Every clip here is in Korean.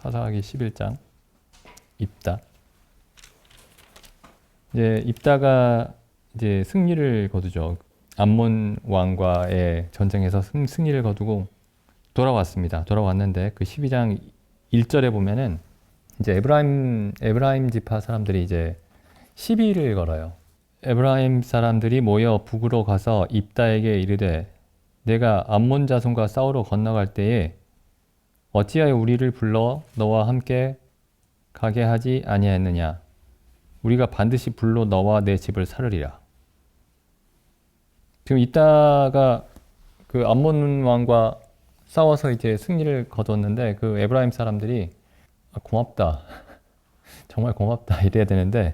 사사기 11장 입다. 이제 입다가 이제 승리를 거두죠. 암몬 왕과의 전쟁에서 승리를 거두고 돌아왔습니다. 돌아왔는데 그 12장 1절에 보면은 이제 에브라임 지파 사람들이 이제 시비를 걸어요. 에브라임 사람들이 모여 북으로 가서 입다에게 이르되 내가 암몬 자손과 싸우러 건너갈 때에 어찌하여 우리를 불러 너와 함께 가게 하지 아니하였느냐? 우리가 반드시 불러 너와 내 집을 살으리라. 지금 입다가 그 암몬 왕과 싸워서 이제 승리를 거뒀는데 그 에브라임 사람들이 고맙다. 정말 고맙다. 이래야 되는데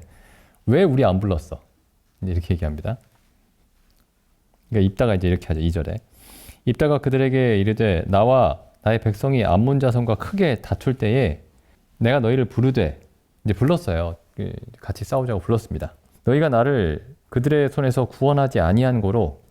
왜 우리 안 불렀어? 이렇게 얘기합니다. 그러니까 입다가 이제 이렇게 하죠. 2절에. 입다가 그들에게 이르되 나와 나의 백성이 암몬 자손과 크게 다툴 때에 내가 너희를 부르되 이제 불렀어요. 같이 싸우자고 불렀습니다. 너희가 나를 그들의 손에서 구원하지 아니한 고로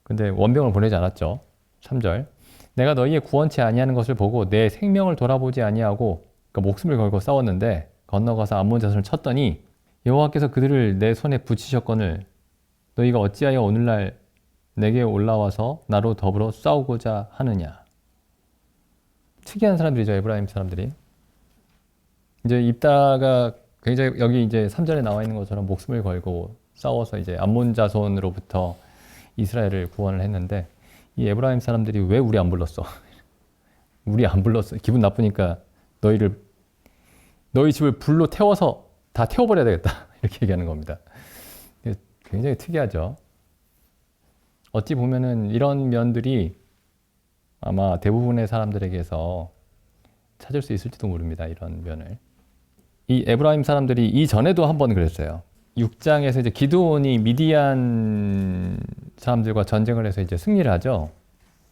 근데 원병을 보내지 않았죠. 3절. 내가 너희의 구원치 아니하는 것을 보고 내 생명을 돌아보지 아니하고 그러니까 목숨을 걸고 싸웠는데 건너가서 암몬 자손을 쳤더니 여호와께서 그들을 내 손에 붙이셨거늘 너희가 어찌하여 오늘날 내게 올라와서 나로 더불어 싸우고자 하느냐. 특이한 사람들이죠. 에브라임 사람들이. 이제 입다가 굉장히 여기 이제 3절에 나와 있는 것처럼 목숨을 걸고 싸워서 이제 암몬 자손으로부터 이스라엘을 구원을 했는데 이 에브라임 사람들이 왜 우리 안 불렀어? 우리 안 불렀어. 기분 나쁘니까 너희 집을 불로 태워서 다 태워버려야 되겠다. 이렇게 얘기하는 겁니다. 굉장히 특이하죠. 어찌 보면은 이런 면들이 아마 대부분의 사람들에게서 찾을 수 있을지도 모릅니다. 이런 면을. 이 에브라임 사람들이 이전에도 한번 그랬어요. 6장에서 이제 기드온이 미디안 사람들과 전쟁을 해서 이제 승리를 하죠.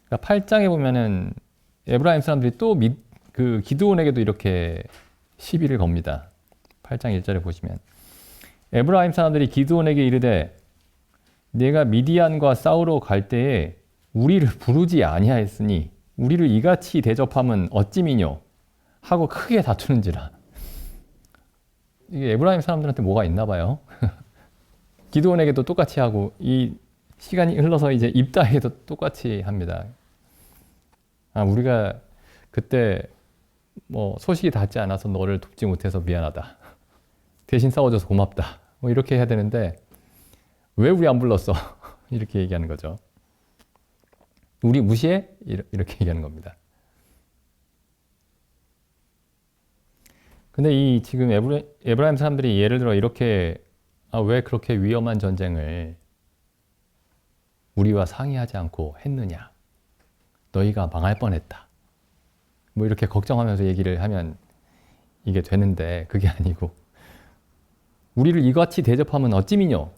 그러니까 8장에 보면은 에브라임 사람들이 또 그 기드온에게도 이렇게 시비를 겁니다. 8장 1절에 보시면 에브라임 사람들이 기드온에게 이르되 내가 미디안과 싸우러 갈 때에 우리를 부르지 아니하였으니 우리를 이같이 대접함은 어찌미뇨 하고 크게 다투는지라. 이게 에브라임 사람들한테 뭐가 있나 봐요. 기드온에게도 똑같이 하고 이 시간이 흘러서 이제 입다에도 똑같이 합니다. 우리가 그때 뭐 소식이 닿지 않아서 너를 돕지 못해서 미안하다. 대신 싸워줘서 고맙다. 뭐 이렇게 해야 되는데 왜 우리 안 불렀어? 이렇게 얘기하는 거죠. 우리 무시해? 이렇게 얘기하는 겁니다. 근데 이 지금 에브라임 사람들이 예를 들어 이렇게 왜 그렇게 위험한 전쟁을 우리와 상의하지 않고 했느냐? 너희가 망할 뻔했다. 뭐 이렇게 걱정하면서 얘기를 하면 이게 되는데 그게 아니고 우리를 이같이 대접하면 어찌미뇨?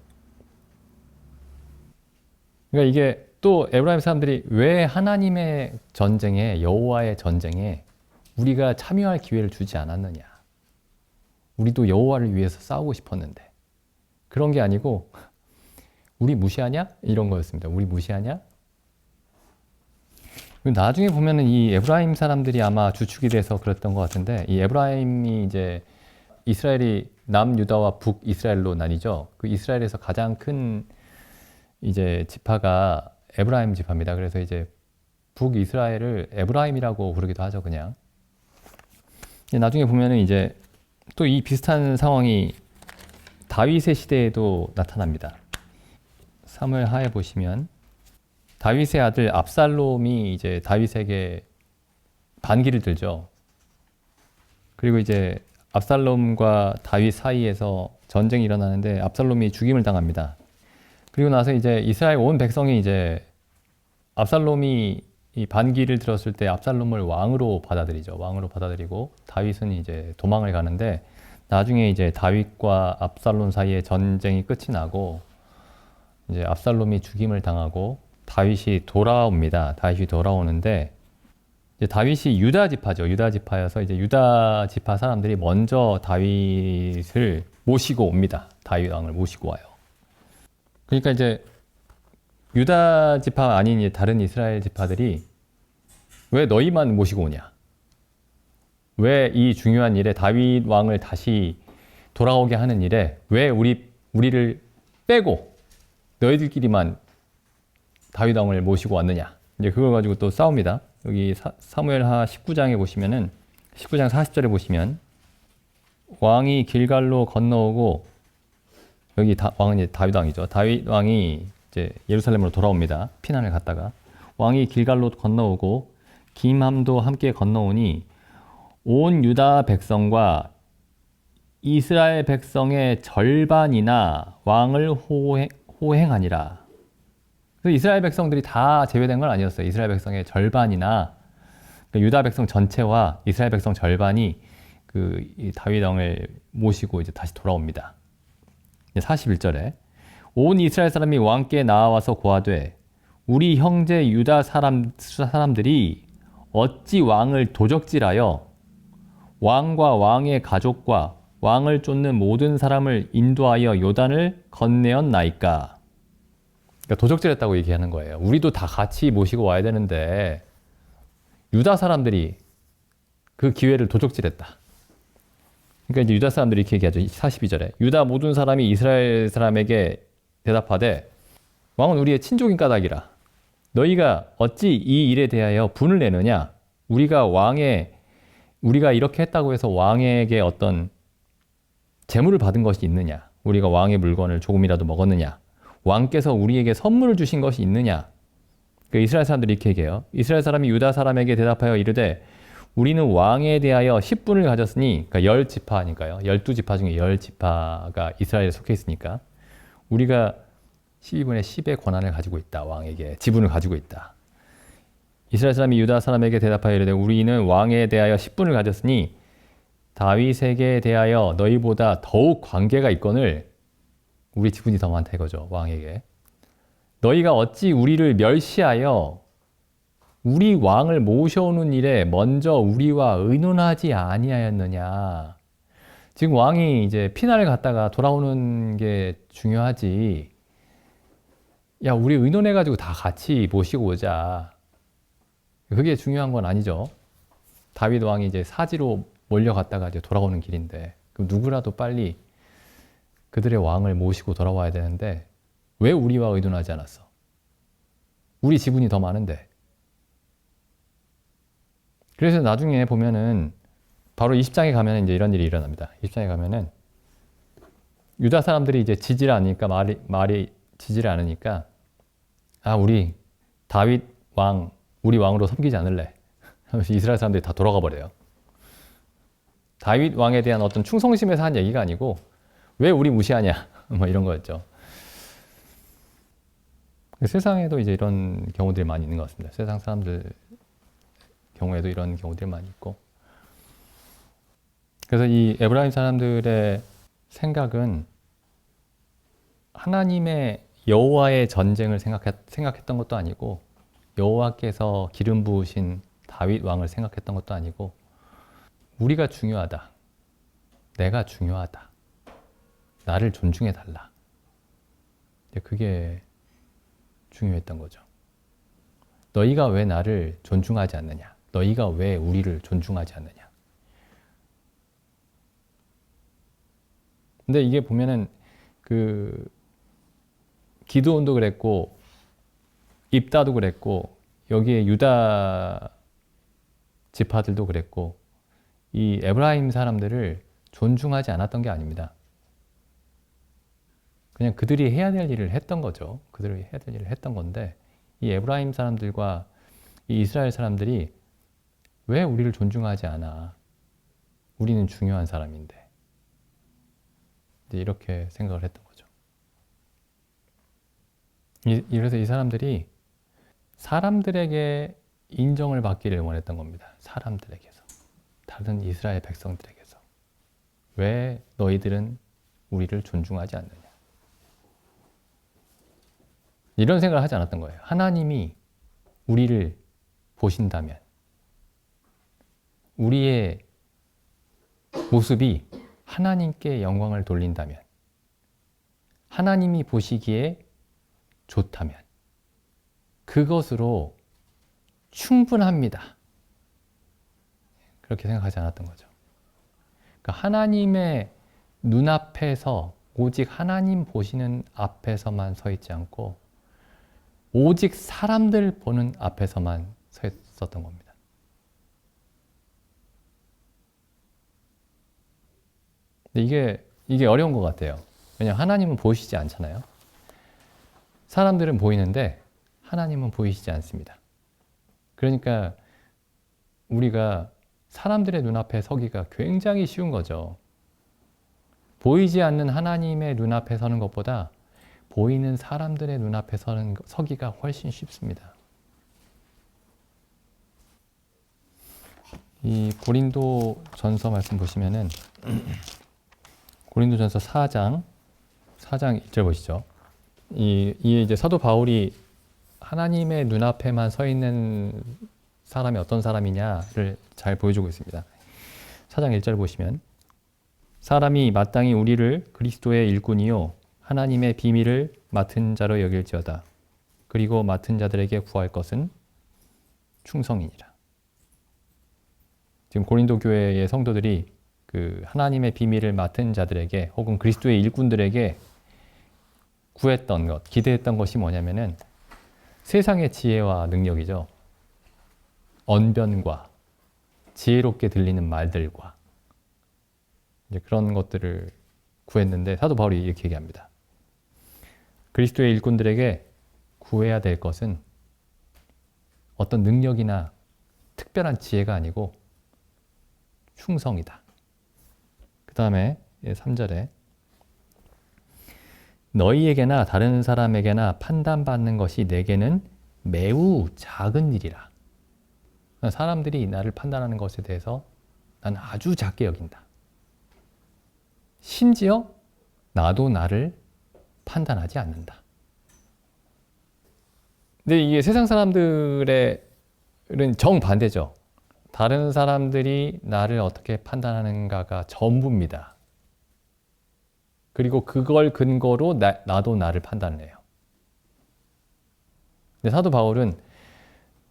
그러니까 이게 또 에브라임 사람들이 왜 하나님의 전쟁에 여호와의 전쟁에 우리가 참여할 기회를 주지 않았느냐? 우리도 여호와를 위해서 싸우고 싶었는데 그런 게 아니고 우리 무시하냐? 이런 거였습니다. 우리 무시하냐? 나중에 보면은 이 에브라임 사람들이 아마 주축이 돼서 그랬던 것 같은데 이 에브라임이 이제 이스라엘이 남유다와 북이스라엘로 나뉘죠. 그 이스라엘에서 가장 큰 이제 지파가 에브라임 지파입니다. 그래서 이제 북이스라엘을 에브라임이라고 부르기도 하죠, 그냥. 나중에 보면은 이제 또 이 비슷한 상황이 다윗의 시대에도 나타납니다. 사무엘하에 보시면 다윗의 아들 압살롬이 이제 다윗에게 반기를 들죠. 그리고 이제 압살롬과 다윗 사이에서 전쟁이 일어나는데 압살롬이 죽임을 당합니다. 그리고 나서 이제 이스라엘 온 백성이 이제 압살롬이 이 반기를 들었을 때 압살롬을 왕으로 받아들이죠. 왕으로 받아들이고 다윗은 이제 도망을 가는데 나중에 이제 다윗과 압살롬 사이에 전쟁이 끝이 나고 이제 압살롬이 죽임을 당하고 다윗이 돌아옵니다. 다윗이 돌아오는데 이제 다윗이 유다 지파죠. 유다 지파여서 이제 유다 지파 사람들이 먼저 다윗을 모시고 옵니다. 다윗 왕을 모시고 와요. 그러니까 이제 유다 지파 아닌 다른 이스라엘 지파들이 왜 너희만 모시고 오냐? 왜 이 중요한 일에 다윗 왕을 다시 돌아오게 하는 일에 왜 우리를 빼고 너희들끼리만 다윗 왕을 모시고 왔느냐. 이제 그걸 가지고 또 싸웁니다. 여기 사무엘하 19장에 보시면은 19장 40절에 보시면 왕이 길갈로 건너오고 여기 왕은 이제 다윗 왕이죠. 다윗 왕이 이제 예루살렘으로 돌아옵니다. 피난을 갔다가 왕이 길갈로 건너오고 김함도 함께 건너오니 온 유다 백성과 이스라엘 백성의 절반이나 왕을 호행하니라. 그래서 이스라엘 백성들이 다 제외된 건 아니었어요. 이스라엘 백성의 절반이나 그러니까 유다 백성 전체와 이스라엘 백성 절반이 이 다윗 왕을 모시고 이제 다시 돌아옵니다. 41절에 온 이스라엘 사람이 왕께 나와서 고하되 우리 형제 유다 사람들이 어찌 왕을 도적질하여 왕과 왕의 가족과 왕을 쫓는 모든 사람을 인도하여 요단을 건네었나이까. 그러니까 도적질했다고 얘기하는 거예요. 우리도 다 같이 모시고 와야 되는데 유다 사람들이 그 기회를 도적질했다. 그러니까 이제 유다 사람들이 이렇게 얘기하죠. 42절에 유다 모든 사람이 이스라엘 사람에게 대답하되 왕은 우리의 친족인 까닭이라. 너희가 어찌 이 일에 대하여 분을 내느냐? 우리가 이렇게 했다고 해서 왕에게 어떤 재물을 받은 것이 있느냐? 우리가 왕의 물건을 조금이라도 먹었느냐? 왕께서 우리에게 선물을 주신 것이 있느냐? 그러니까 이스라엘 사람들이 이렇게 얘기해요. 이스라엘 사람이 유다 사람에게 대답하여 이르되 우리는 왕에 대하여 10분을 가졌으니, 그러니까 10지파니까요. 12지파 중에 10지파가 이스라엘에 속해 있으니까 우리가 12분의 10의 권한을 가지고 있다. 왕에게 지분을 가지고 있다. 이스라엘 사람이 유다 사람에게 대답하여 이르되 우리는 왕에 대하여 10분을 가졌으니 다윗에게 대하여 너희보다 더욱 관계가 있거늘 우리 지분이 더 많다 이거죠. 왕에게. 너희가 어찌 우리를 멸시하여 우리 왕을 모셔오는 일에 먼저 우리와 의논하지 아니하였느냐. 지금 왕이 이제 피난을 갔다가 돌아오는 게 중요하지. 야, 우리 의논해가지고 다 같이 모시고 오자. 그게 중요한 건 아니죠. 다윗 왕이 이제 사지로 몰려갔다가 이제 돌아오는 길인데, 그럼 누구라도 빨리 그들의 왕을 모시고 돌아와야 되는데, 왜 우리와 의논하지 않았어? 우리 지분이 더 많은데. 그래서 나중에 보면은, 바로 20장에 가면 이제 이런 일이 일어납니다. 20장에 가면은, 유다 사람들이 이제 지지를 않으니까, 말이 지지를 않으니까, 우리 다윗 왕, 우리 왕으로 섬기지 않을래. 그래서 이스라엘 사람들이 다 돌아가 버려요. 다윗 왕에 대한 어떤 충성심에서 한 얘기가 아니고 왜 우리 무시하냐 뭐 이런 거였죠. 세상에도 이제 이런 경우들이 많이 있는 것 같습니다. 세상 사람들 경우에도 이런 경우들이 많이 있고. 그래서 이 에브라임 사람들의 생각은 하나님의 여호와의 전쟁을 생각했던 것도 아니고 여호와께서 기름 부으신 다윗 왕을 생각했던 것도 아니고 우리가 중요하다. 내가 중요하다. 나를 존중해 달라. 그게 중요했던 거죠. 너희가 왜 나를 존중하지 않느냐? 너희가 왜 우리를 존중하지 않느냐? 근데 이게 보면은 기드온도 그랬고 입다도 그랬고 여기에 유다 지파들도 그랬고 이 에브라임 사람들을 존중하지 않았던 게 아닙니다. 그냥 그들이 해야 될 일을 했던 거죠. 그들이 해야 될 일을 했던 건데 이 에브라임 사람들과 이 이스라엘 사람들이 왜 우리를 존중하지 않아? 우리는 중요한 사람인데. 이렇게 생각을 했던 거죠. 그래서 이 사람들이 사람들에게 인정을 받기를 원했던 겁니다. 사람들에게서. 다른 이스라엘 백성들에게서. 왜 너희들은 우리를 존중하지 않느냐. 이런 생각을 하지 않았던 거예요. 하나님이 우리를 보신다면 우리의 모습이 하나님께 영광을 돌린다면 하나님이 보시기에 좋다면 그것으로 충분합니다. 그렇게 생각하지 않았던 거죠. 그러니까 하나님의 눈앞에서 오직 하나님 보시는 앞에서만 서 있지 않고 오직 사람들 보는 앞에서만 서 있었던 겁니다. 근데 이게 어려운 것 같아요. 왜냐하면 하나님은 보이시지 않잖아요. 사람들은 보이는데 하나님은 보이시지 않습니다. 그러니까 우리가 사람들의 눈앞에 서기가 굉장히 쉬운 거죠. 보이지 않는 하나님의 눈앞에 서는 것보다 보이는 사람들의 눈앞에 서기가 훨씬 쉽습니다. 이 고린도 전서 말씀 보시면은 고린도 전서 4장 1절 보시죠. 이게 이제 사도 바울이 하나님의 눈앞에만 서 있는 사람이 어떤 사람이냐를 잘 보여주고 있습니다. 4장 1절 보시면 사람이 마땅히 우리를 그리스도의 일꾼이요 하나님의 비밀을 맡은 자로 여길지어다. 그리고 맡은 자들에게 구할 것은 충성이니라. 지금 고린도 교회의 성도들이 그 하나님의 비밀을 맡은 자들에게 혹은 그리스도의 일꾼들에게 구했던 것, 기대했던 것이 뭐냐면은 세상의 지혜와 능력이죠. 언변과 지혜롭게 들리는 말들과 이제 그런 것들을 구했는데 사도 바울이 이렇게 얘기합니다. 그리스도의 일꾼들에게 구해야 될 것은 어떤 능력이나 특별한 지혜가 아니고 충성이다. 그 다음에 3절에 너희에게나 다른 사람에게나 판단받는 것이 내게는 매우 작은 일이라. 사람들이 나를 판단하는 것에 대해서 나는 아주 작게 여긴다. 심지어 나도 나를 판단하지 않는다. 근데 이게 세상 사람들은 정반대죠. 다른 사람들이 나를 어떻게 판단하는가가 전부입니다. 그리고 그걸 근거로 나도 나를 판단해요. 근데 사도 바울은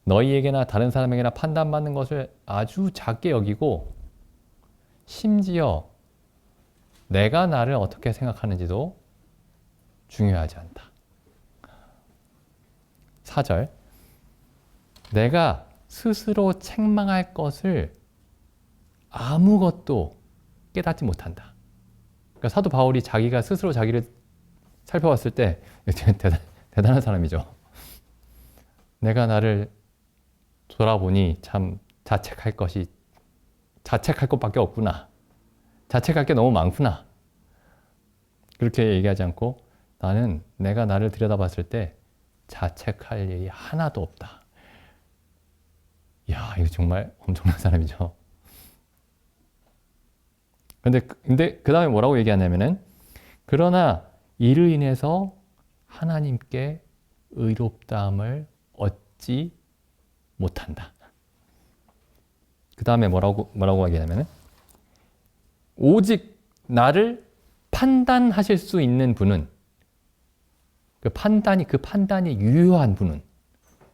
너희에게나 다른 사람에게나 판단받는 것을 아주 작게 여기고 심지어 내가 나를 어떻게 생각하는지도 중요하지 않다. 4절 내가 스스로 책망할 것을 아무것도 깨닫지 못한다. 그러니까 사도 바울이 자기가 스스로 자기를 살펴봤을 때 대단한 사람이죠. 내가 나를 돌아보니 참 자책할 것밖에 없구나. 자책할 게 너무 많구나. 그렇게 얘기하지 않고 나는 내가 나를 들여다봤을 때 자책할 일이 하나도 없다. 이야, 이거 정말 엄청난 사람이죠. 근데 그 다음에 뭐라고 얘기하냐면은 그러나 이를 인해서 하나님께 의롭다함을 얻지 못한다. 그 다음에 뭐라고 얘기하냐면은 오직 나를 판단하실 수 있는 분은 그 판단이 유효한 분은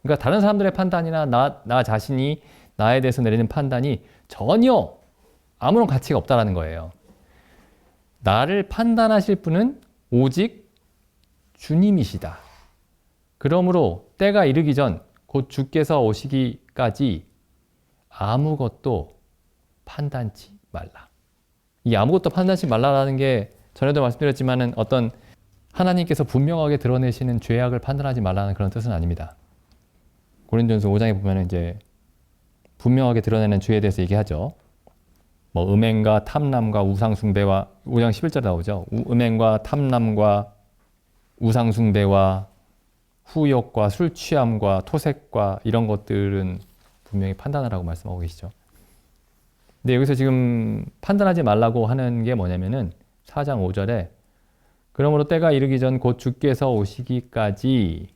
그러니까 다른 사람들의 판단이나 나 자신이 나에 대해서 내리는 판단이 전혀 아무런 가치가 없다라는 거예요. 나를 판단하실 분은 오직 주님이시다. 그러므로 때가 이르기 전 곧 주께서 오시기까지 아무것도 판단치 말라. 이 아무것도 판단치 말라라는 게 전에도 말씀드렸지만은 어떤 하나님께서 분명하게 드러내시는 죄악을 판단하지 말라는 그런 뜻은 아닙니다. 고린도전서 5장에 보면 이제 분명하게 드러내는 죄에 대해서 얘기하죠. 뭐 음행과 탐남과 우상숭배와 5장 11절에 나오죠. 음행과 탐남과 우상숭배와 후욕과 술 취함과 토색과 이런 것들은 분명히 판단하라고 말씀하고 계시죠. 근데 여기서 지금 판단하지 말라고 하는 게 뭐냐면은 4장 5절에 그러므로 때가 이르기 전 곧 주께서 오시기까지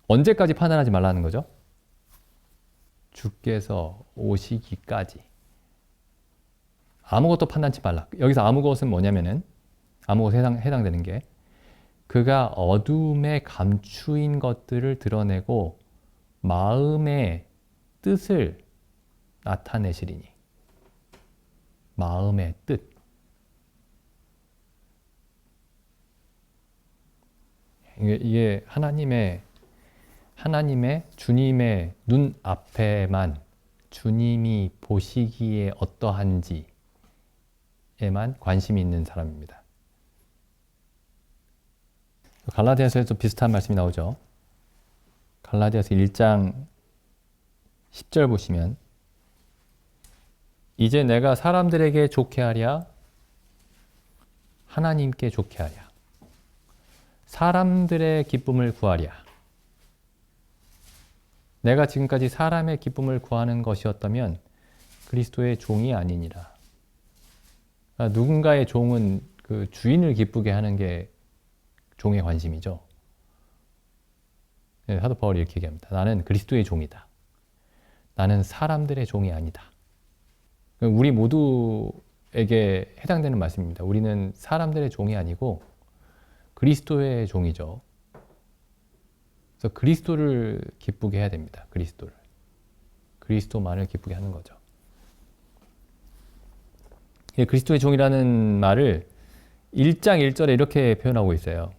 언제까지 판단하지 말라는 거죠? 주께서 오시기까지 아무것도 판단치 말라. 여기서 아무것은 뭐냐면은 아무것에 해당되는 게 그가 어둠에 감추인 것들을 드러내고 마음의 뜻을 나타내시리니. 마음의 뜻. 이게 하나님의 주님의 눈 앞에만 주님이 보시기에 어떠한지에만 관심이 있는 사람입니다. 갈라디아서에도 비슷한 말씀이 나오죠. 갈라디아서 1장 10절 보시면 이제 내가 사람들에게 좋게 하랴 하나님께 좋게 하랴 사람들의 기쁨을 구하랴. 내가 지금까지 사람의 기쁨을 구하는 것이었다면 그리스도의 종이 아니니라. 그러니까 누군가의 종은 그 주인을 기쁘게 하는 게 종의 관심이죠. 네, 사도 바울이 이렇게 얘기합니다. 나는 그리스도의 종이다. 나는 사람들의 종이 아니다. 우리 모두에게 해당되는 말씀입니다. 우리는 사람들의 종이 아니고 그리스도의 종이죠. 그래서 그리스도를 기쁘게 해야 됩니다. 그리스도만을 기쁘게 하는 거죠. 그리스도의 종이라는 말을 1장 1절에 이렇게 표현하고 있어요.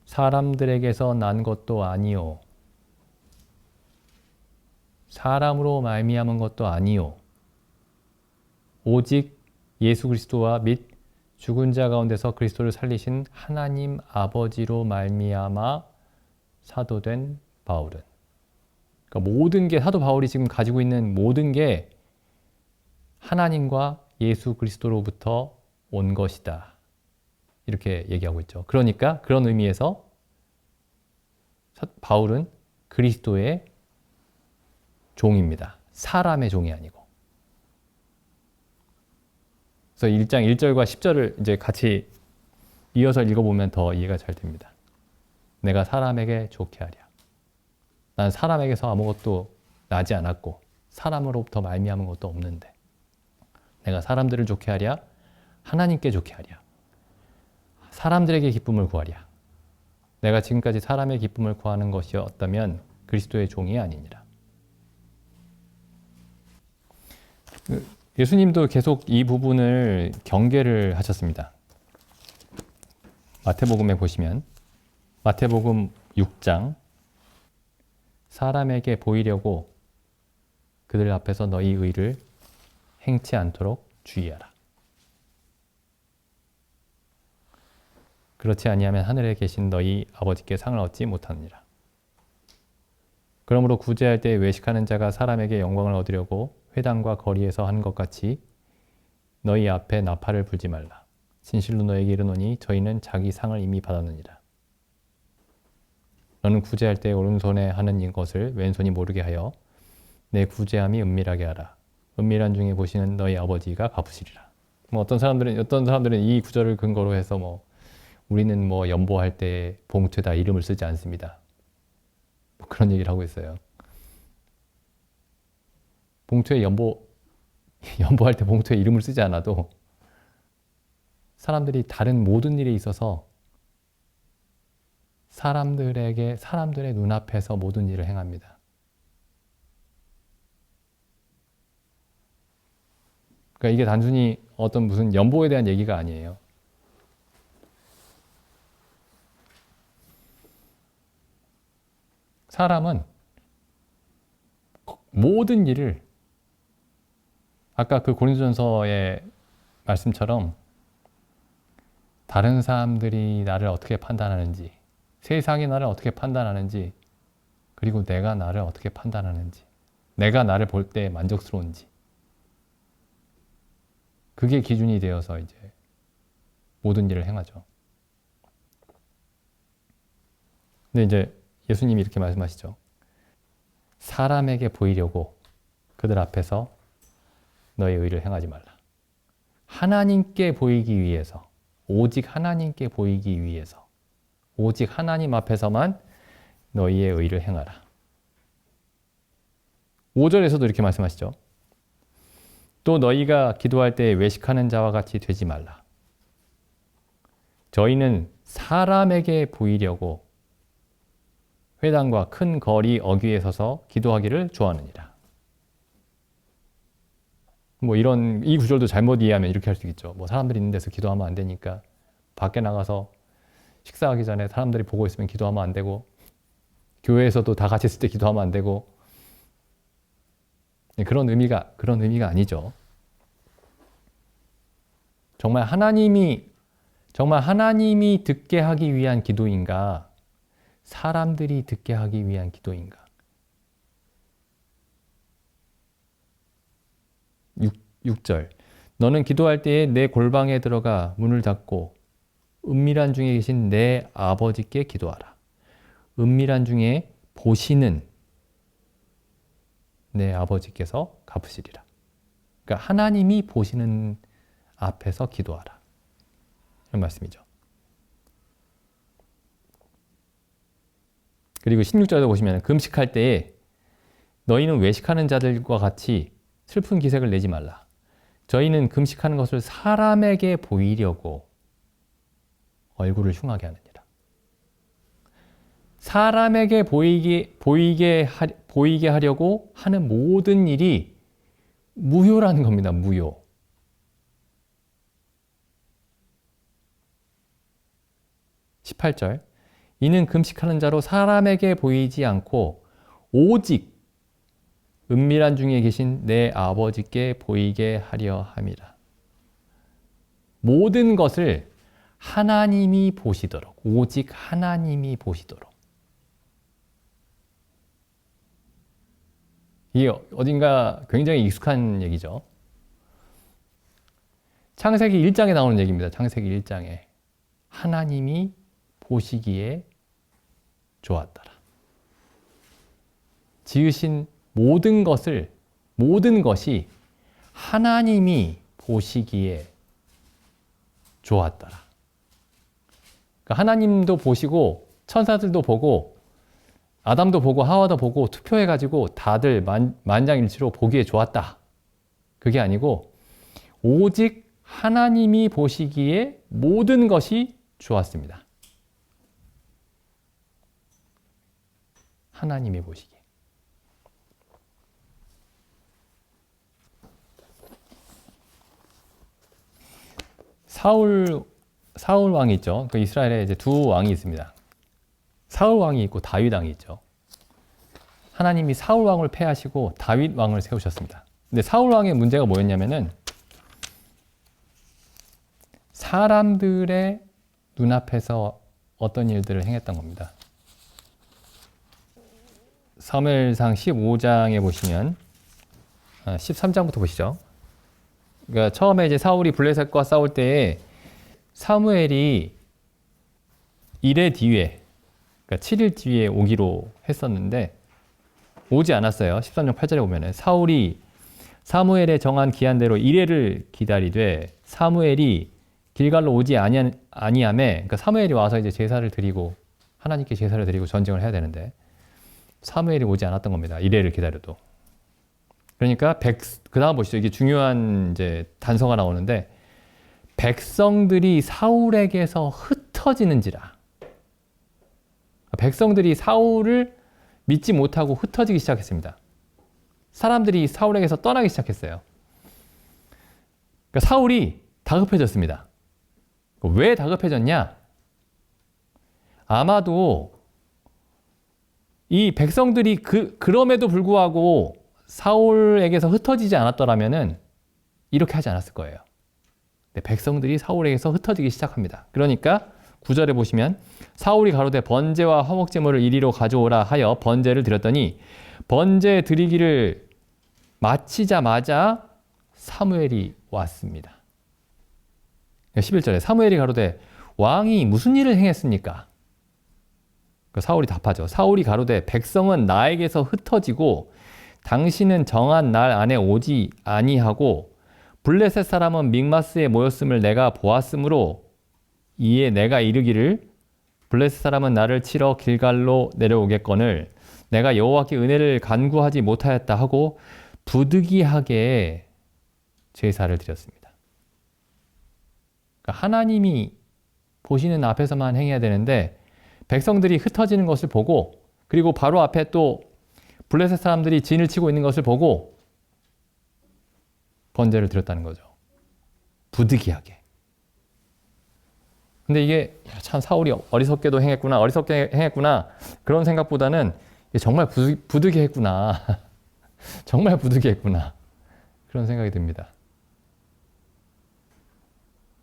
사람들에게서 난 것도 아니요. 사람으로 말미암은 것도 아니요. 오직 예수 그리스도와 및 죽은 자 가운데서 그리스도를 살리신 하나님 아버지로 말미암아 사도된 바울은. 그러니까 모든 게 사도 바울이 지금 가지고 있는 모든 게 하나님과 예수 그리스도로부터 온 것이다. 이렇게 얘기하고 있죠. 그러니까 그런 의미에서 바울은 그리스도의 종입니다. 사람의 종이 아니고. 그래서 1장 1절과 10절을 이제 같이 이어서 읽어보면 더 이해가 잘 됩니다. 내가 사람에게 좋게 하랴. 난 사람에게서 아무것도 나지 않았고 사람으로부터 말미암은 것도 없는데 내가 사람들을 좋게 하랴. 하나님께 좋게 하랴. 사람들에게 기쁨을 구하랴. 내가 지금까지 사람의 기쁨을 구하는 것이었다면 그리스도의 종이 아니니라. 예수님도 계속 이 부분을 경계를 하셨습니다. 마태복음에 보시면 마태복음 6장 사람에게 보이려고 그들 앞에서 너희 의를 행치 않도록 주의하라. 그렇지 아니하면 하늘에 계신 너희 아버지께 상을 얻지 못하느니라. 그러므로 구제할 때 외식하는 자가 사람에게 영광을 얻으려고 회당과 거리에서 한 것 같이 너희 앞에 나팔을 불지 말라. 진실로 너에게 이르노니 저희는 자기 상을 이미 받았느니라. 너는 구제할 때 오른손에 하는 것을 왼손이 모르게 하여 내 구제함이 은밀하게 하라. 은밀한 중에 보시는 너희 아버지가 갚으시리라. 어떤 사람들은 이 구절을 근거로 해서 우리는 연보할 때 봉투에다 이름을 쓰지 않습니다. 그런 얘기를 하고 있어요. 봉투에 연보할 때 봉투에 이름을 쓰지 않아도 사람들이 다른 모든 일에 있어서 사람들의 눈앞에서 모든 일을 행합니다. 그러니까 이게 단순히 어떤 무슨 연보에 대한 얘기가 아니에요. 사람은 모든 일을 아까 그 고린도전서의 말씀처럼 다른 사람들이 나를 어떻게 판단하는지, 세상이 나를 어떻게 판단하는지, 그리고 내가 나를 어떻게 판단하는지, 내가 나를 볼 때 만족스러운지, 그게 기준이 되어서 이제 모든 일을 행하죠. 근데 이제 예수님이 이렇게 말씀하시죠. 사람에게 보이려고 그들 앞에서 너의 의를 행하지 말라. 하나님께 보이기 위해서, 오직 하나님께 보이기 위해서, 오직 하나님 앞에서만 너희의 의를 행하라. 5절에서도 이렇게 말씀하시죠. 또 너희가 기도할 때 외식하는 자와 같이 되지 말라. 저희는 사람에게 보이려고 회당과 큰 거리 어귀에 서서 기도하기를 좋아하느니라. 뭐 이 구절도 잘못 이해하면 이렇게 할 수 있죠. 뭐 사람들이 있는 데서 기도하면 안 되니까 밖에 나가서 식사하기 전에 사람들이 보고 있으면 기도하면 안 되고, 교회에서도 다 같이 있을 때 기도하면 안 되고, 그런 의미가 아니죠. 정말 하나님이 듣게 하기 위한 기도인가? 사람들이 듣게 하기 위한 기도인가? 6절. 너는 기도할 때에 내 골방에 들어가 문을 닫고 은밀한 중에 계신 내 아버지께 기도하라. 은밀한 중에 보시는 내 아버지께서 갚으시리라. 그러니까 하나님이 보시는 앞에서 기도하라. 이런 말씀이죠. 그리고 16절에 보시면 금식할 때에 너희는 외식하는 자들과 같이 슬픈 기색을 내지 말라. 저희는 금식하는 것을 사람에게 보이려고 얼굴을 흉하게 하느니라. 사람에게 보이게 하려고 하는 모든 일이 무효라는 겁니다. 무효. 18절. 이는 금식하는 자로 사람에게 보이지 않고 오직 은밀한 중에 계신 내 아버지께 보이게 하려 함이라. 모든 것을 하나님이 보시도록, 오직 하나님이 보시도록. 이게 어딘가 굉장히 익숙한 얘기죠. 창세기 1장에 나오는 얘기입니다. 창세기 1장에. 하나님이 보시기에 좋았더라. 지으신 모든 것이 하나님이 보시기에 좋았더라. 그러니까 하나님도 보시고 천사들도 보고 아담도 보고 하와도 보고 투표해가지고 다들 만장일치로 보기에 좋았다. 그게 아니고 오직 하나님이 보시기에 모든 것이 좋았습니다. 하나님이 보시기에. 사울 왕이 있죠. 그 이스라엘에 이제 두 왕이 있습니다. 사울 왕이 있고 다윗 왕이 있죠. 하나님이 사울 왕을 패하시고 다윗 왕을 세우셨습니다. 근데 사울 왕의 문제가 뭐였냐면은 사람들의 눈앞에서 어떤 일들을 행했던 겁니다. 사무엘상 15장에 보시면 13장부터 보시죠. 그러니까 처음에 이제 사울이 블레셋과 싸울 때에 사무엘이 이래 뒤에, 그러니까 7일 뒤에 오기로 했었는데 오지 않았어요. 13장 8절에 보면은 사울이 사무엘의 정한 기한대로 이래를 기다리되 사무엘이 길갈로 오지 아니하매, 그러니까 사무엘이 와서 이제 제사를 드리고 하나님께 제사를 드리고 전쟁을 해야 되는데 사무엘이 오지 않았던 겁니다. 이래를 기다려도. 그러니까 그 다음 보시죠. 이게 중요한 이제 단서가 나오는데 백성들이 사울에게서 흩어지는지라. 백성들이 사울을 믿지 못하고 흩어지기 시작했습니다. 사람들이 사울에게서 떠나기 시작했어요. 그러니까 사울이 다급해졌습니다. 왜 다급해졌냐? 아마도 이 백성들이 그럼에도 불구하고 사울에게서 흩어지지 않았더라면은 이렇게 하지 않았을 거예요. 백성들이 사울에게서 흩어지기 시작합니다. 그러니까 9절에 보시면 사울이 가로되 번제와 화목제물을 이리로 가져오라 하여 번제를 드렸더니 번제 드리기를 마치자마자 사무엘이 왔습니다. 11절에 사무엘이 가로되 왕이 무슨 일을 행했습니까? 사울이 답하죠. 사울이 가로되 백성은 나에게서 흩어지고 당신은 정한 날 안에 오지 아니하고 블레셋 사람은 믹마스에 모였음을 내가 보았으므로 이에 내가 이르기를 블레셋 사람은 나를 치러 길갈로 내려오겠거늘 내가 여호와께 은혜를 간구하지 못하였다 하고 부득이하게 제사를 드렸습니다. 그러니까 하나님이 보시는 앞에서만 행해야 되는데 백성들이 흩어지는 것을 보고 그리고 바로 앞에 또 블레셋 사람들이 진을 치고 있는 것을 보고 번제를 드렸다는 거죠. 부득이하게. 근데 이게 참 사울이 어리석게 행했구나. 그런 생각보다는 정말 부득이했구나. 정말 부득이했구나. 그런 생각이 듭니다.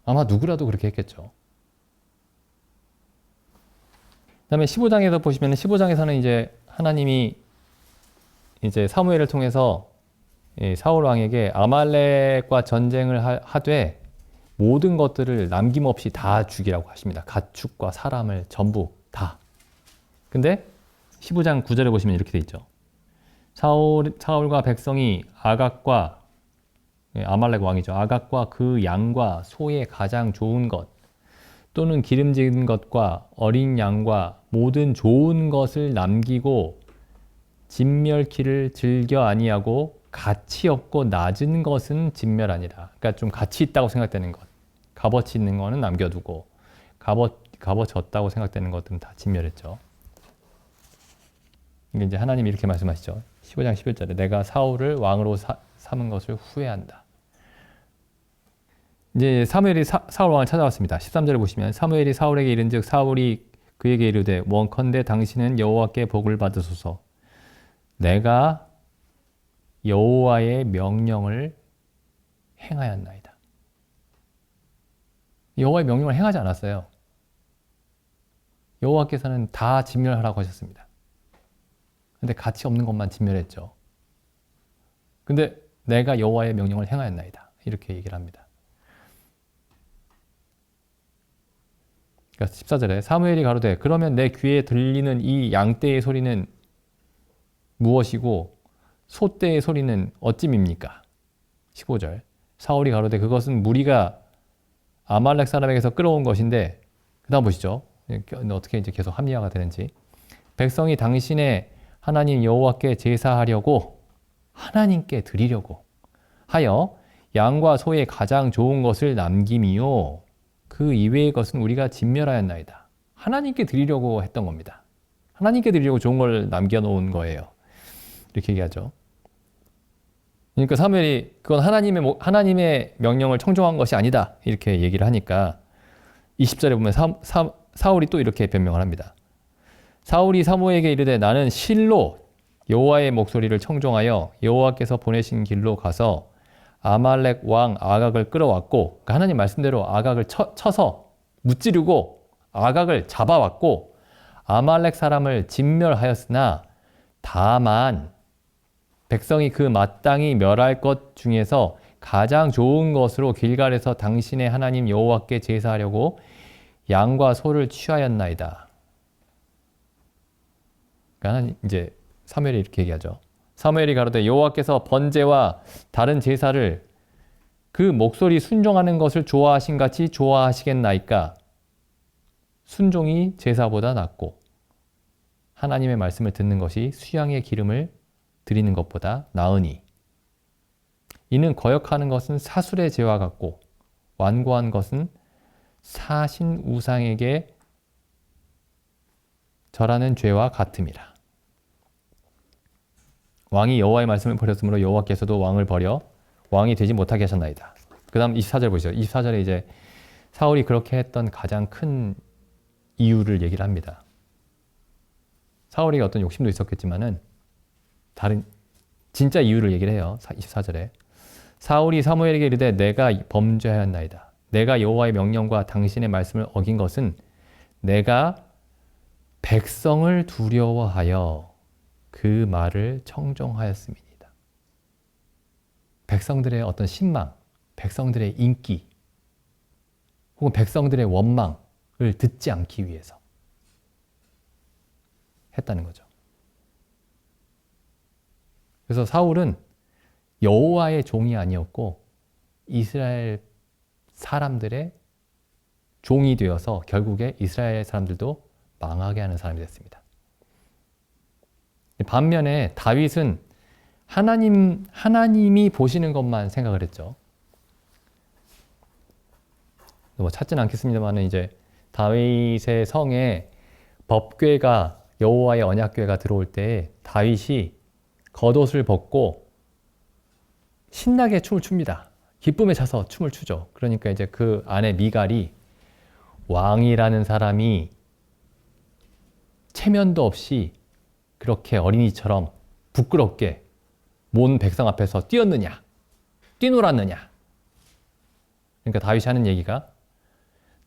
아마 누구라도 그렇게 했겠죠. 그다음에 15장에서 보시면 15장에서는 이제 하나님이 이제 사무엘을 통해서 사울 왕에게 아말렉과 전쟁을 하되 모든 것들을 남김없이 다 죽이라고 하십니다. 가축과 사람을 전부 다. 근데 15장 9절에 보시면 이렇게 돼 있죠. 사울과 백성이 아각과 아말렉 왕이죠. 아각과 그 양과 소의 가장 좋은 것 또는 기름진 것과 어린 양과 모든 좋은 것을 남기고 진멸키를 즐겨 아니하고 가치 없고 낮은 것은 진멸하니라. 그러니까 좀 가치 있다고 생각되는 것, 값어치 있는 거는 남겨두고 값어졌다고 생각되는 것들은 다 진멸했죠. 이게 이제 하나님이 이렇게 말씀하시죠. 15장 11절에 내가 사울을 왕으로 삼은 것을 후회한다. 이제 사무엘이 사울 왕을 찾아왔습니다. 13절에 보시면 사무엘이 사울에게 이른즉 사울이 그에게 이르되 원컨대 당신은 여호와께 복을 받으소서. 내가 여호와의 명령을 행하였나이다. 여호와의 명령을 행하지 않았어요. 여호와께서는 다 진멸하라고 하셨습니다. 근데 가치 없는 것만 진멸했죠. 근데 내가 여호와의 명령을 행하였나이다. 이렇게 얘기를 합니다. 그러니까 14절에 사무엘이 가로되 그러면 내 귀에 들리는 이 양떼의 소리는 무엇이고 소떼의 소리는 어찌입니까? 15절 사울이 가로되 그것은 무리가 아말렉 사람에게서 끌어온 것인데 그 다음 보시죠. 어떻게 이제 계속 합리화가 되는지 백성이 당신의 하나님 여호와께 제사하려고 하나님께 드리려고 하여 양과 소의 가장 좋은 것을 남김이요 그 이외의 것은 우리가 진멸하였나이다. 하나님께 드리려고 했던 겁니다. 하나님께 드리려고 좋은 걸 남겨놓은 거예요. 이렇게 얘기하죠. 그러니까 사무엘이 그건 하나님의 명령을 청종한 것이 아니다. 이렇게 얘기를 하니까 20절에 보면 사울이 또 이렇게 변명을 합니다. 사울이 사무엘에게 이르되 나는 실로 여호와의 목소리를 청종하여 여호와께서 보내신 길로 가서 아말렉 왕 아각을 끌어왔고 그러니까 하나님 말씀대로 아각을 쳐서 무찌르고 아각을 잡아왔고 아말렉 사람을 진멸하였으나 다만 백성이 그 마땅히 멸할 것 중에서 가장 좋은 것으로 길갈에서 당신의 하나님 여호와께 제사하려고 양과 소를 취하였나이다. 그러니까 이제 사무엘이 이렇게 얘기하죠. 사무엘이 가로되 여호와께서 번제와 다른 제사를 그 목소리 순종하는 것을 좋아하신 같이 좋아하시겠나이까? 순종이 제사보다 낫고 하나님의 말씀을 듣는 것이 수양의 기름을 드리는 것보다 나으니 이는 거역하는 것은 사술의 죄와 같고 완고한 것은 사신 우상에게 절하는 죄와 같음이라. 왕이 여호와의 말씀을 버렸으므로 여호와께서도 왕을 버려 왕이 되지 못하게 하셨나이다. 그 다음 24절 보시죠. 24절에 이제 사울이 그렇게 했던 가장 큰 이유를 얘기를 합니다. 사울에게 어떤 욕심도 있었겠지만은 다른 진짜 이유를 얘기를 해요. 24절에 사울이 사무엘에게 이르되 내가 범죄하였나이다. 내가 여호와의 명령과 당신의 말씀을 어긴 것은 내가 백성을 두려워하여 그 말을 청종하였음이니이다. 백성들의 어떤 신망, 백성들의 인기, 혹은 백성들의 원망을 듣지 않기 위해서 했다는 거죠. 그래서 사울은 여호와의 종이 아니었고 이스라엘 사람들의 종이 되어서 결국에 이스라엘 사람들도 망하게 하는 사람이 됐습니다. 반면에 다윗은 하나님이 보시는 것만 생각을 했죠. 뭐 찾지는 않겠습니다만 이제 다윗의 성에 법궤가 여호와의 언약궤가 들어올 때 다윗이 겉옷을 벗고 신나게 춤을 춥니다. 기쁨에 차서 춤을 추죠. 그러니까 이제 그 안에 미갈이 왕이라는 사람이 체면도 없이 그렇게 어린이처럼 부끄럽게 온 백성 앞에서 뛰었느냐, 뛰놀았느냐. 그러니까 다윗이 하는 얘기가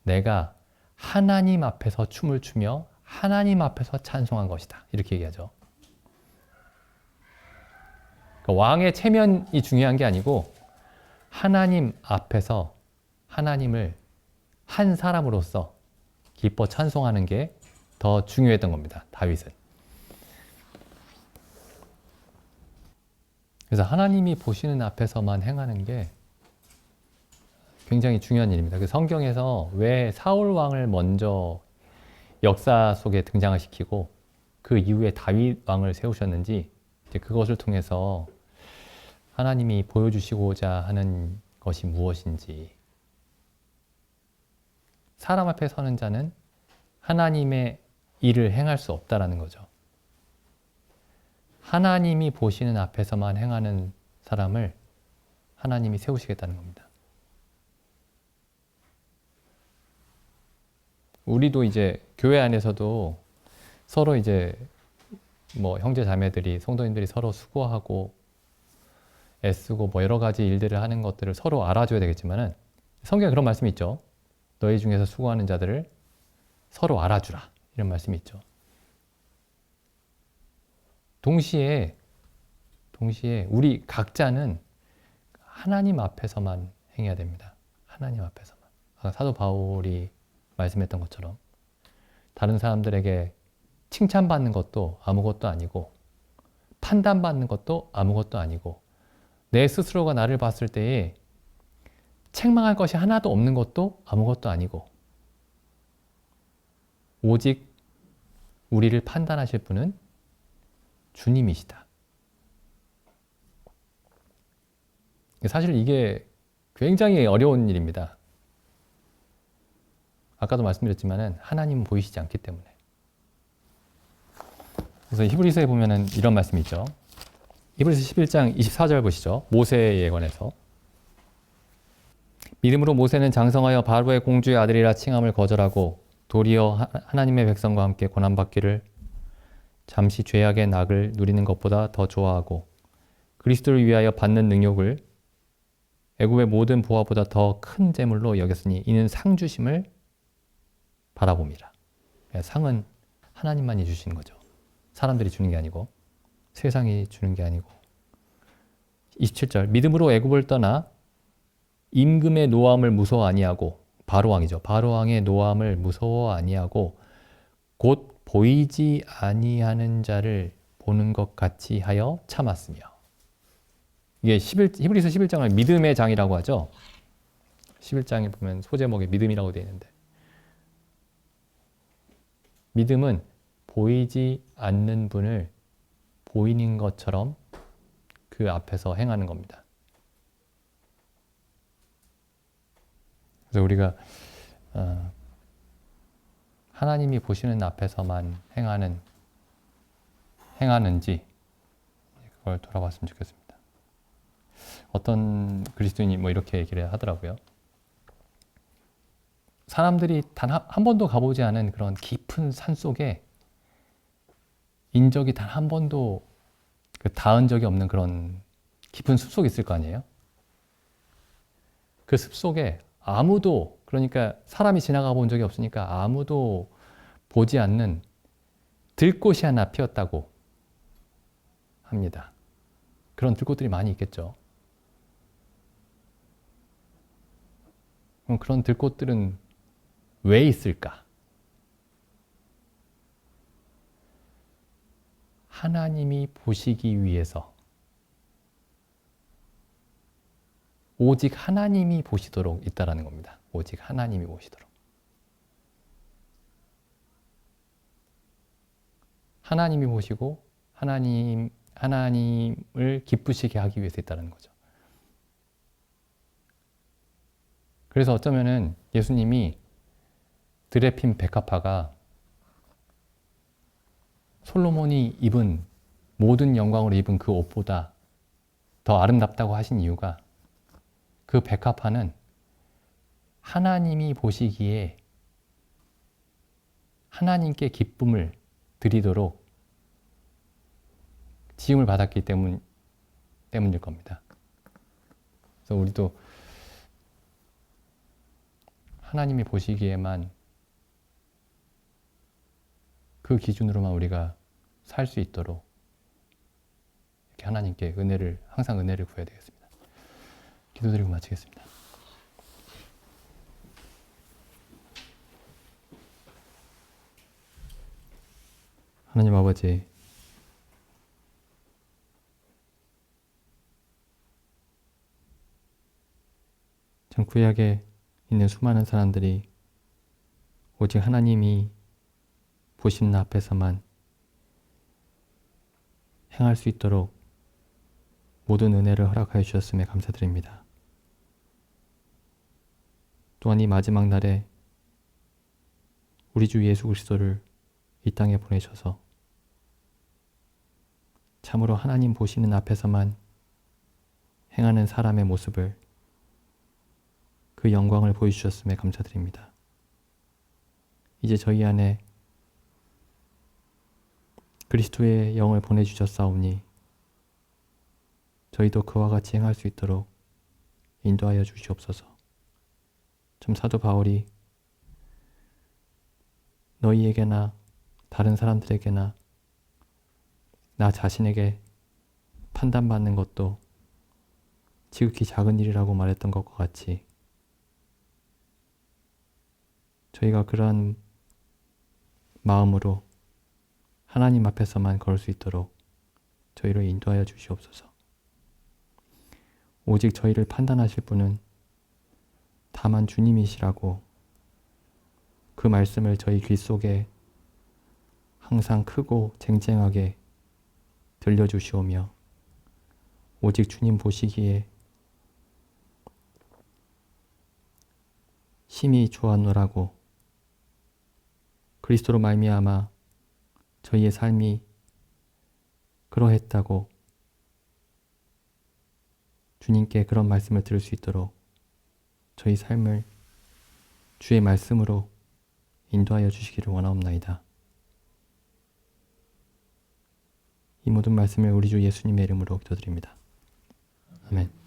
내가 하나님 앞에서 춤을 추며 하나님 앞에서 찬송한 것이다. 이렇게 얘기하죠. 그러니까 왕의 체면이 중요한 게 아니고 하나님 앞에서 하나님을 한 사람으로서 기뻐 찬송하는 게 더 중요했던 겁니다. 다윗은. 그래서 하나님이 보시는 앞에서만 행하는 게 굉장히 중요한 일입니다. 그 성경에서 왜 사울 왕을 먼저 역사 속에 등장을 시키고 그 이후에 다윗 왕을 세우셨는지 이제 그것을 통해서 하나님이 보여주시고자 하는 것이 무엇인지, 사람 앞에 서는 자는 하나님의 일을 행할 수 없다라는 거죠. 하나님이 보시는 앞에서만 행하는 사람을 하나님이 세우시겠다는 겁니다. 우리도 이제 교회 안에서도 서로 이제 뭐 형제 자매들이, 성도님들이 서로 수고하고 애쓰고 뭐 여러 가지 일들을 하는 것들을 서로 알아줘야 되겠지만은 성경에 그런 말씀이 있죠. 너희 중에서 수고하는 자들을 서로 알아주라. 이런 말씀이 있죠. 동시에 우리 각자는 하나님 앞에서만 행해야 됩니다. 하나님 앞에서만. 사도 바울이 말씀했던 것처럼 다른 사람들에게 칭찬받는 것도 아무것도 아니고 판단받는 것도 아무것도 아니고 내 스스로가 나를 봤을 때에 책망할 것이 하나도 없는 것도 아무것도 아니고 오직 우리를 판단하실 분은 주님이시다. 사실 이게 굉장히 어려운 일입니다. 아까도 말씀드렸지만 하나님은 보이시지 않기 때문에. 그래서 히브리서에 보면은 이런 말씀이 있죠. 히브리서 11장 24절 보시죠. 모세에 관해서. 믿음으로 모세는 장성하여 바로의 공주의 아들이라 칭함을 거절하고 도리어 하나님의 백성과 함께 고난받기를 잠시 죄악의 낙을 누리는 것보다 더 좋아하고 그리스도를 위하여 받는 능욕을 애굽의 모든 보화보다 더 큰 재물로 여겼으니 이는 상 주심을 바라봅니다. 상은 하나님만이 주시는 거죠. 사람들이 주는 게 아니고 세상이 주는 게 아니고. 27절 믿음으로 애굽을 떠나 임금의 노함을 무서워 아니하고 바로왕이죠. 바로왕의 노함을 무서워 아니하고 곧 보이지 아니하는 자를 보는 것 같이 하여 참았으며. 이게 히브리서 11장을 믿음의 장이라고 하죠. 11장에 보면 소제목에 믿음이라고 되어 있는데 믿음은 보이지 않는 분을 보이는 것처럼 그 앞에서 행하는 겁니다. 그래서 우리가 하나님이 보시는 앞에서만 행하는지 그걸 돌아봤으면 좋겠습니다. 어떤 그리스도인이 뭐 이렇게 얘기를 하더라고요. 사람들이 단 한 번도 가보지 않은 그런 깊은 산 속에 인적이 단 한 번도 닿은 적이 없는 그런 깊은 숲 속에 있을 거 아니에요? 그 숲 속에 아무도, 그러니까 사람이 지나가 본 적이 없으니까 아무도 보지 않는 들꽃이 하나 피었다고 합니다. 그런 들꽃들이 많이 있겠죠. 그럼 그런 들꽃들은 왜 있을까? 하나님이 보시기 위해서, 오직 하나님이 보시도록 있다라는 겁니다. 오직 하나님이 보시도록. 하나님이 보시고 하나님을 기쁘시게 하기 위해서 있다는 거죠. 그래서 어쩌면은 예수님이 드레핀 백합화가 솔로몬이 입은 모든 영광으로 입은 그 옷보다 더 아름답다고 하신 이유가 그 백합화는 하나님이 보시기에 하나님께 기쁨을 드리도록 지음을 받았기 때문일 겁니다. 그래서 우리도 하나님이 보시기에만 그 기준으로만 우리가 살 수 있도록 이렇게 하나님께 항상 은혜를 구해야 되겠습니다. 기도드리고 마치겠습니다. 하나님 아버지, 참 구약에 있는 수많은 사람들이 오직 하나님이 보시는 앞에서만 행할 수 있도록 모든 은혜를 허락하여 주셨음에 감사드립니다. 또한 이 마지막 날에 우리 주 예수 그리스도를 이 땅에 보내셔서 참으로 하나님 보시는 앞에서만 행하는 사람의 모습을, 그 영광을 보여주셨음에 감사드립니다. 이제 저희 안에 그리스도의 영을 보내주셨사오니 저희도 그와 같이 행할 수 있도록 인도하여 주시옵소서. 참 사도 바울이 너희에게나 다른 사람들에게나 나 자신에게 판단받는 것도 지극히 작은 일이라고 말했던 것과 같이 저희가 그러한 마음으로 하나님 앞에서만 걸을 수 있도록 저희를 인도하여 주시옵소서. 오직 저희를 판단하실 분은 다만 주님이시라고 그 말씀을 저희 귀 속에 항상 크고 쟁쟁하게 들려주시오며, 오직 주님 보시기에 심히 좋았노라고, 그리스도로 말미암아 저희의 삶이 그러했다고 주님께 그런 말씀을 들을 수 있도록 저희 삶을 주의 말씀으로 인도하여 주시기를 원하옵나이다. 이 모든 말씀을 우리 주 예수님의 이름으로 기도드립니다. 아멘.